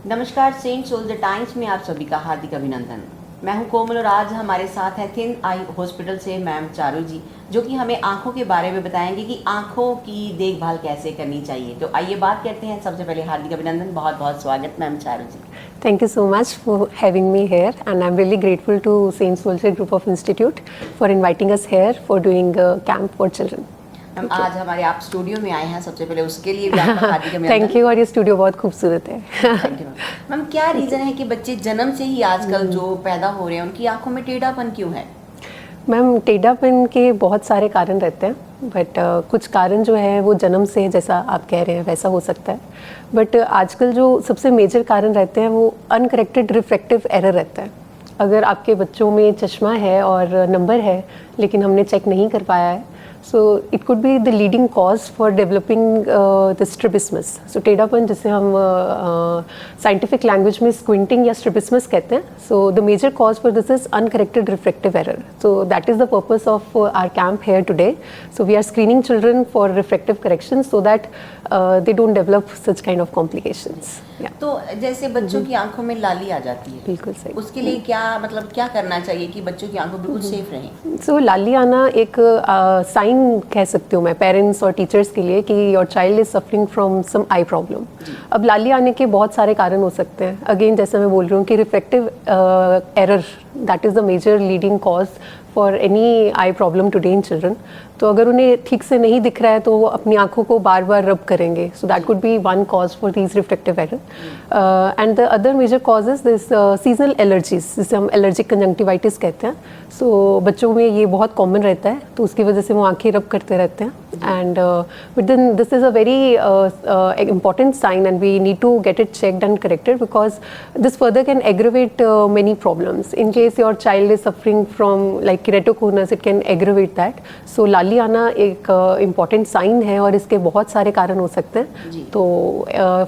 नमस्कार, Saint soldier times में आप सभी का हार्दिक अभिनंदन। मैं हूं कोमल और आज हमारे साथ है थिन आई हॉस्पिटल से मैम चारू जी, जो कि हमें आंखों के बारे में बताएंगे कि आंखों की देखभाल कैसे करनी चाहिए। तो आइए बात करते हैं। सबसे पहले हार्दिक अभिनंदन, बहुत बहुत स्वागत ma'am Charu ji. Thank you so much for having me here, and I'm really grateful to Saint Soldier Group of Institute for inviting us here for doing a camp for children. Ma'am आज हमारे आप स्टूडियो में आए हैं, सबसे पहले उसके लिए भी आपका हार्दिक अभिनंदन। Thank you. और ये स्टूडियो बहुत खूबसूरत है। Thank you ma'am. क्या रीज़न है कि बच्चे जन्म से ही आजकल जो पैदा हो रहे हैं उनकी आंखों में टेढ़ापन क्यों है? मैम, टेढ़ापन के बहुत सारे कारण रहते हैं, बट कुछ कारण जो है वो जन्म से, जैसा आप कह रहे हैं, वैसा हो सकता है। बट आजकल जो सबसे मेजर कारण रहते हैं वो अनकरेक्टेड रिफ्रैक्टिव एरर रहता है। अगर आपके बच्चों में चश्मा है और नंबर है लेकिन हमने चेक नहीं कर पाया है, so it could be the leading cause for developing the strabismus. So टेढ़ापन, जिसे हम scientific language में squinting या strabismus कहते हैं. So the major cause for this is uncorrected refractive error. So that is the purpose of our camp here today. So we are screening children for refractive corrections so that they don't develop such kind of complications. Yeah. तो जैसे बच्चों की आंखों में लाली आ जाती है, बिल्कुल सही। उसके लिए क्या करना चाहिए कि बच्चों की आंखें बिल्कुल सेफ रहें? सो लाली आना एक साइन कह सकती हूँ मैं पेरेंट्स और टीचर्स के लिए कि your child is suffering from some eye problem. अब लाली आने के बहुत सारे कारण हो सकते हैं। अगेन, जैसे मैं बोल रही हूँ कि refractive error, that is the major leading cause for any eye problem today in children. तो अगर उन्हें ठीक से नहीं दिख रहा है तो वो अपनी आंखों को बार बार रब करेंगे। So that could be one cause for these refractive error. And the other major cause is this seasonal allergies, जिसे हम एलर्जिक कंजंक्टिवाइटिस कहते हैं। सो बच्चों में ये बहुत कॉमन रहता है, तो उसकी वजह से वो आंखें रब करते रहते हैं। And but then this is a very important sign and we need to get it checked and corrected because this further can aggravate many problems. In case your child is suffering from like keratoconus, it can aggravate that. So लाली आना एक important sign है और इसके बहुत सारे कारण हो सकते हैं। तो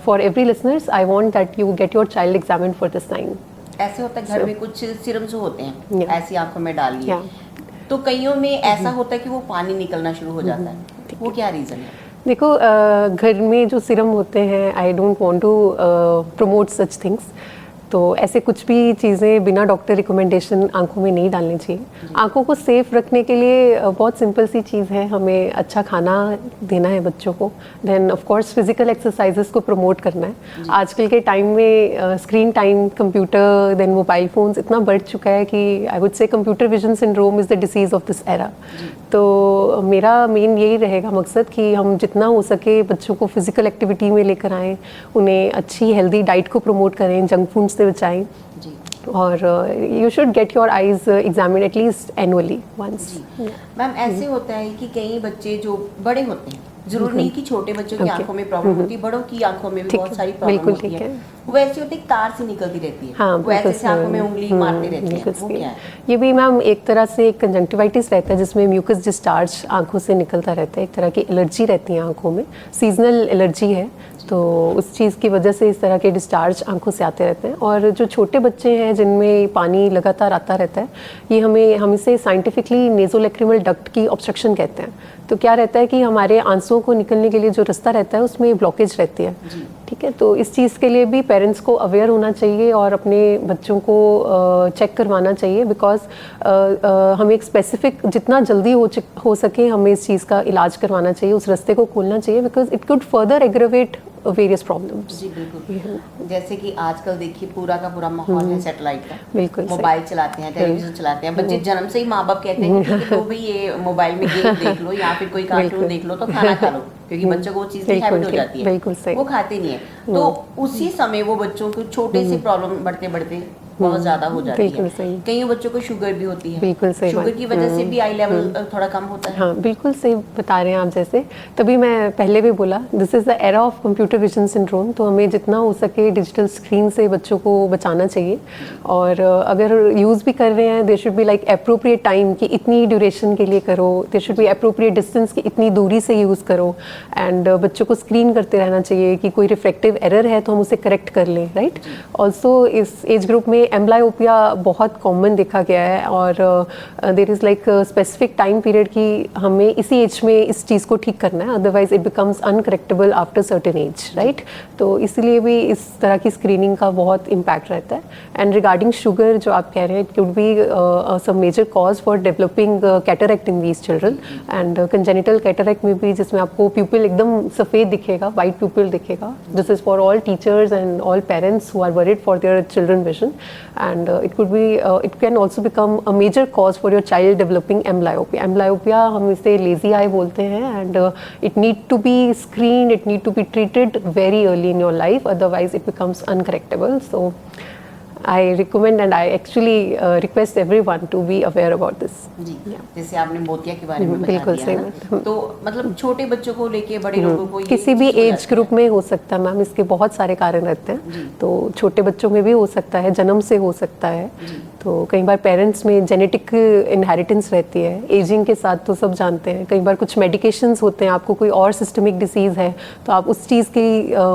for every listeners, I want that you get your child examined for this sign. ऐसे होता है घर में कुछ सिरम्स होते हैं, Yeah. ऐसी आंखों में डाल लिए, तो कईयों में ऐसा होता है कि वो पानी निकलना शुरू हो जाता है। वो क्या रीज़न है? देखो, घर में जो सिरम होते हैं, I don't want to promote such things. तो ऐसे कुछ भी चीज़ें बिना डॉक्टर रिकमेंडेशन आंखों में नहीं डालनी चाहिए। आंखों को सेफ रखने के लिए बहुत सिंपल सी चीज़ है, हमें अच्छा खाना देना है बच्चों को। Then of course physical exercises को प्रमोट करना है। आजकल के टाइम में screen time, computer, then mobile phones इतना बढ़ चुका है कि I would say computer vision syndrome is the disease of this era. तो मेरा मेन यही रहेगा मकसद कि हम जितना हो सके बच्चों को फिजिकल एक्टिविटी में लेकर आएँ, उन्हें अच्छी हेल्दी डाइट को प्रमोट करें, जंक फूड से बचाएं। और you should get your eyes examine at least annually once. Ma'am, ऐसे होता है कि कई बच्चे जो बड़े होते हैं, जरूर नहीं कि छोटे बच्चों की आंखों में प्रॉब्लम होती है, बड़ों की आंखों में भी बहुत सारी प्रॉब्लम होती है। वो ऐसी होती है तार से निकलती रहती है। हाँ, वो ऐसे से आंखों में उंगली मारते रहते हैं। वो क्या है? ये भी मैम एक तरह से एक कंजंक्टिवाइटिस रहता है जिसमें म्यूकस डिस्चार्ज आंखों से निकलता रहता है। एक तरह की एलर्जी रहती है आंखों में, सीजनल एलर्जी है। तो उस चीज़ की वजह से इस तरह के डिस्चार्ज आंखों से आते रहते हैं। और जो छोटे बच्चे हैं जिनमें पानी लगातार आता रहता है, ये हम इसे साइंटिफिकली नेज़ोलैक्रिमल डक्ट की ऑब्स्ट्रक्शन कहते हैं। तो क्या रहता है कि हमारे आंसुओं को निकलने के लिए जो रास्ता रहता है उसमें ब्लॉकेज रहती है। ठीक है, तो इस चीज़ के लिए भी पेरेंट्स को अवेयर होना चाहिए और अपने बच्चों को चेक करवाना चाहिए। बिकॉज हमें एक स्पेसिफिक, जितना जल्दी हो सके हमें इस चीज़ का इलाज करवाना चाहिए, उस रास्ते को खोलना चाहिए, because it could further aggravate various problems. जी बिल्कुल। जैसे कि आजकल देखिए पूरा का पूरा माहौल है सैटेलाइट का। बिल्कुल, मोबाइल चलाते हैं, टेलीविजन चलाते हैं। बच्चे जन्म से ही माँ बाप कहते हैं कि तो भाई ये मोबाइल में गेम देख लो या फिर कोई कार्टून देख लो तो खाना खा लो, क्योंकि बच्चों को वो चीज़ की हैबिट हो जाती है। बिल्कुल सही। वो खाते नहीं है, तो उसी समय वो बच्चों को छोटे से प्रॉब्लम बढ़ते बढ़ते बहुत ज़्यादा हो जाती है। कई बच्चों को शुगर भी होती है। बिल्कुल सही। शुगर की वजह से भी आई लेवल थोड़ा कम होता है। हाँ, बिल्कुल सही बता रहे हैं आप। जैसे तभी मैं पहले भी बोला, this is the era of computer vision syndrome. तो हमें जितना हो सके डिजिटल स्क्रीन से बच्चों को बचाना चाहिए। और अगर यूज़ भी कर रहे हैं, there should be like appropriate time कि इतनी ड्यूरेशन के लिए करो, there should be appropriate distance कि इतनी दूरी से यूज़ करो। एंड बच्चों को स्क्रीन करते रहना चाहिए कि कोई रिफ्रैक्टिव एरर है तो हम उसे करेक्ट कर लें, राइट। ऑल्सो इस एज ग्रुप में एम्ब्लायोपिया बहुत कॉमन देखा गया है और there is like specific time period कि हमें इसी एज में इस चीज़ को ठीक करना है, otherwise it becomes uncorrectable after certain age, right. तो इसीलिए भी इस तरह की स्क्रीनिंग का बहुत इम्पैक्ट रहता है। एंड रिगार्डिंग शुगर जो आप कह रहे हैं, it could be some major cause for developing cataract in these children. And congenital cataract में भी, जिसमें आपको प्यूपिल एकदम सफ़ेद दिखेगा, वाइट प्यूपिल दिखेगा, this is for all teachers and all parents who are worried for their children vision. And it can also become a major cause for your child developing amblyopia. Amblyopia हम इसे lazy eye बोलते हैं, and it need to be screened, it need to be treated very early in your life, otherwise it becomes uncorrectable. So I recommend and I actually request everyone to be aware about this. जी, जैसे आपने मोतिया के बारे में बता बिल्कुल दिया सही है ना, तो मतलब छोटे बच्चों को लेके बड़े लोगों को ये किसी भी चीज़ हो एज जाती है। ग्रुप में हो सकता है मैम, इसके बहुत सारे कारण रहते हैं। तो छोटे बच्चों में भी हो सकता है, जन्म से हो सकता है, तो कई बार पेरेंट्स में जेनेटिक इनहेरिटेंस रहती है, एजिंग के साथ तो सब जानते हैं। कई बार कुछ मेडिकेशंस होते हैं, आपको कोई और सिस्टमिक डिसीज़ है तो आप उस चीज़ की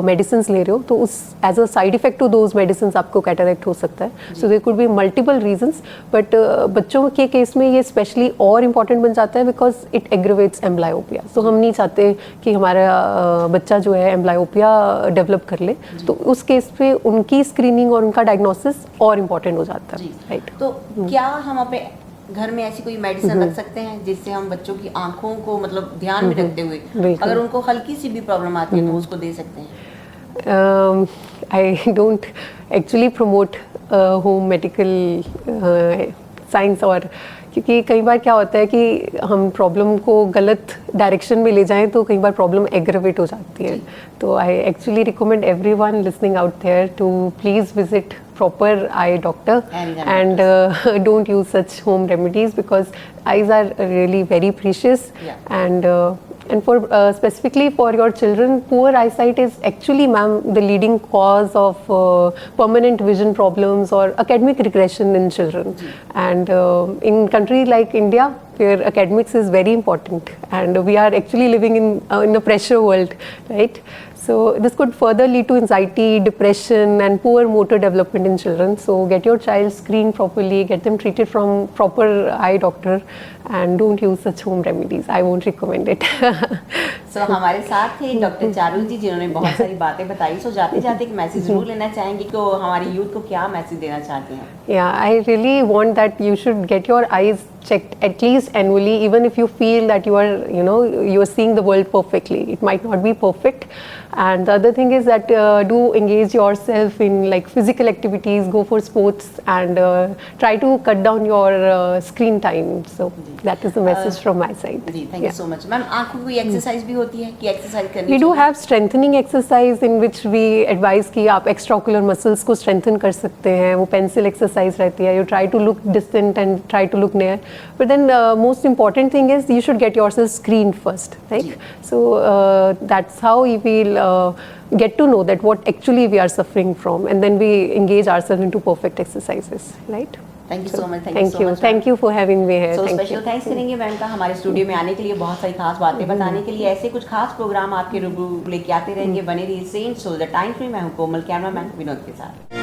मेडिसिन ले रहे हो, तो उस as a side effect to those medicine आपको कैटरैक्ट हो सकता है। So there could be multiple reasons, but बच्चों के केस में ये स्पेशली और इम्पॉर्टेंट बन जाता है बिकॉज इट एग्रीवेट्स एम्ब्लायोपिया। सो हम नहीं चाहते कि हमारा बच्चा जो है एम्ब्लायोपिया डेवलप कर ले, तो उस केस पे उनकी स्क्रीनिंग और उनका डायग्नोसिस और इम्पॉर्टेंट हो जाता है, राइट। तो क्या हम अपने घर में ऐसी कोई मेडिसिन रख सकते हैं जिससे हम बच्चों की आंखों को मतलब ध्यान में रखते हुए अगर उनको हल्की सी भी प्रॉब्लम आती है तो उसको दे सकते हैं? I don't actually promote home medical science, और क्योंकि कई बार क्या होता है कि हम प्रॉब्लम को गलत डायरेक्शन में ले जाएं तो कई बार प्रॉब्लम एग्रेवेट हो जाती है। तो I actually recommend everyone listening out there to please visit proper eye doctor and don't use such home remedies because eyes are really very precious. And for specifically for your children, poor eyesight is actually, ma'am, the leading cause of permanent vision problems or academic regression in children. And in country like India, where academics is very important and we are actually living in a pressure world, right? So this could further lead to anxiety, depression and poor motor development in children. So get your child screened properly, get them treated from proper eye doctor and don't use such home remedies. I won't recommend it. So हमारे साथ थे doctor Charu जी जिन्होंने बहुत सारी बातें बताई। सो जाते जाते एक मैसेज जरूर लेना चाहेंगे कि हमारी यूथ को क्या मैसेज देना चाहते हैं? Yeah, I really want that you should get your eyes checked at least annually, even if you feel that you are seeing the world perfectly. It might not be perfect. And the other thing is that do engage yourself in like physical activities, go for sports and try to cut down your screen time. So that is the message from my side. जी, thank you so much. Ma'am, आँखों की exercise भी होती है कि exercise करनी We चाहिए? do have strengthening exercise in which we advise कि आप extraocular muscles को strengthen कर सकते हैं। वो pencil exercise रहती है। You try to look distant and try to look near. But then most important thing is you should get yourself screened first, right? So that's how you will get to know that what actually we are suffering from, and then we engage ourselves into perfect exercises, right? Thank you so much. Thank you for having me here. So Thank special you. thanks करेंगे ma'am का हमारे studio में आने के लिए, बहुत सारी खास बातें बताने के लिए। ऐसे कुछ खास प्रोग्राम आपके रूबरू लेके आते रहेंगे, बने रहिए सेंट सो द टाइम्स में। मैं हूँ कोमल, कैमरामैन विनोद के साथ।